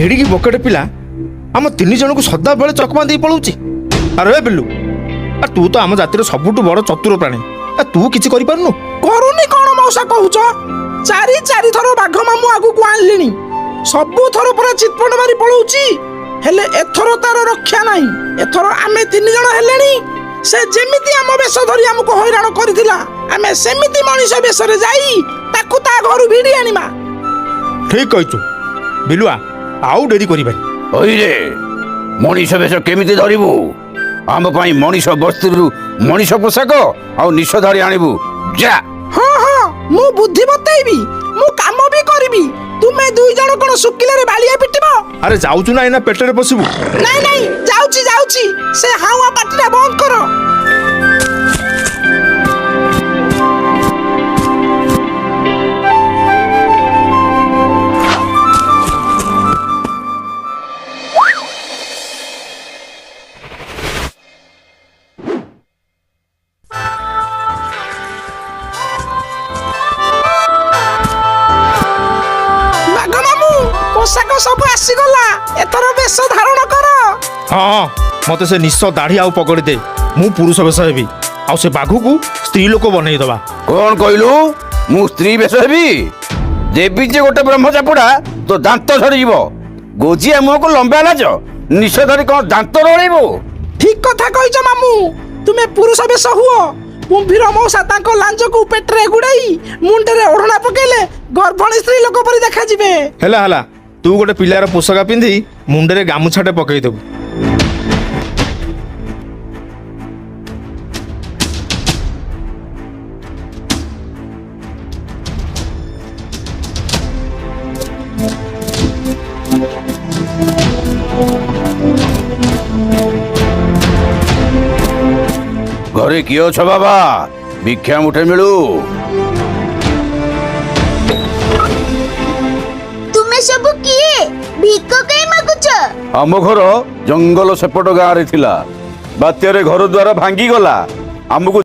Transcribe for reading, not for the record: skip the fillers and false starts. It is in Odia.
ଏଡ଼ିକି ବକେଟ ପିଲା ଆମ 3 ଜଣଙ୍କୁ ସଦାବେଳେ ଚକମା ଦେଇ ପଳାଉଛି। ଆରେ ଏ ବିଲୁ, ତୁ ତ ଆମ ଜାତିର ସବୁଠୁ ବଡ଼ ଚତୁର ପ୍ରାଣୀ, ତୁ କିଛି କରିପାରୁନୁ? କରୁନି କଣ ମଉସା କହୁଛ? 4 ଥର ବାଘ ମାମୁଁ ଆଗକୁ ଆଣିଲିଣି, ସବୁ ଥର ପୁରା ଚିତପଟ ମାରି ପଳଉଛି। ହେଲେ ଏଥର ତାର ରକ୍ଷା ନାହିଁ। ଏଥର ଆମେ 3 ଜଣ ହେଲେଣି। ସେ ଯେମିତି ଆମ ବେଶ ଧରି ଆମକୁ ହଇରାଣ କରିଥିଲା, ଆମେ ସେମିତି ମଣିଷ ବେଶରେ ଯାଇ ତାକୁ ତା ଘରୁ ଭିଡ଼ି ଆଣିବା। ଠିକ୍ କହିଛୁ ବିଲୁଆ, ଆଉ ଡେରି କରିବାନି। ଓଇରେ, ମଣିଷ ବେଶ କେମିତି ଧରିବୁ? ଆମ ପାଇଁ ମଣିଷ ବସ୍ତିରୁ ମଣିଷ ପୋଷାକ ଆଉ ନିଶ ଧରି ଆଣିବୁ। ଯା। ହଁ ହଁ, ମୁଁ ବୁଦ୍ଧି ବତେଇବି, ମୁଁ କାମ ବି କରିବି। ତୁମେ 2 ଜଣ କଣ ଶୁଖିଲାରେ ବାଳିଆ ପିଟିବ? ଆରେ ଯାଉଛୁ ନା ଏଇନା ପେଟରେ ପଶିବୁ? ନାଇଁ ନାଇଁ, ଯାଉଛି। ସେ ହାଉଆ ପାଟିଟା ବନ୍ଦ କର। ପୋଷାକ ସବୁ ଆସିଗଲା, ଏଥର ବେଶ ଧାରଣ କର। ହଁ, ମତେ ସେ ନିଶ ଦାଢ଼ି ଆଉ ପକଡ଼ି ଦେ, ମୁଁ ପୁରୁଷ ବେଶ ହେବି, ଆଉ ସେ ବାଘକୁ ସ୍ତ୍ରୀ ଲୋକ ବନେଇ ଦବା। କଣ କହିଲୁ? ମୁଁ ସ୍ତ୍ରୀ ବେଶ ହେବି? ଦେବି ଯେ ଗୋଟେ ବ୍ରହ୍ମଚାପୁଡ଼ା, ତୋ ଦାନ୍ତ ଝଡ଼ିଯିବ। ଗୋଜିଆ ମୁହଁକୁ ଲମ୍ବା ଲାଜ, ନିଶ ଧରି କଣ ଦାନ୍ତ ରଳେଇବୁ? ଠିକ କଥା କହିଛ ମାମୁଁ। ତୁମେ ପୁରୁଷ ବେଶ ହୁଅ। କୁମ୍ଭୀର ମଉସା ତାଙ୍କ ଲାଞ୍ଜକୁ ପେଟରେ ଗୁଡ଼ାଇ ମୁଣ୍ଡରେ ଓଢ଼ଣା ପକେଇଲେ ଗର୍ଭଣୀ ସ୍ତ୍ରୀ ଲୋକ ପରି ଦେଖାଯିବେ। ହେଲା, ତୁ ଗୋଟେ ପିଲାର ପୋଷାକ ପିନ୍ଧି ମୁଣ୍ଡରେ ଗାମୁଛାଟେ ପକେଇଦେବୁ। ଘରେ କିଏ ଅଛ ବାବା? ଭିକ୍ଷା ମୁଠେ ମିଳୁ। ତୁମେ ସବୁ କିଏ? ଭିକ କାଇଁ ମାଗୁଛ? ଆମ ଘର ଜଙ୍ଗଲ ସେପଟ ଗାଁରେ ଥିଲା। ବାତ୍ୟାରେ ଘର ଦ୍ୱାର ଭାଙ୍ଗିଗଲା। ଆମକୁ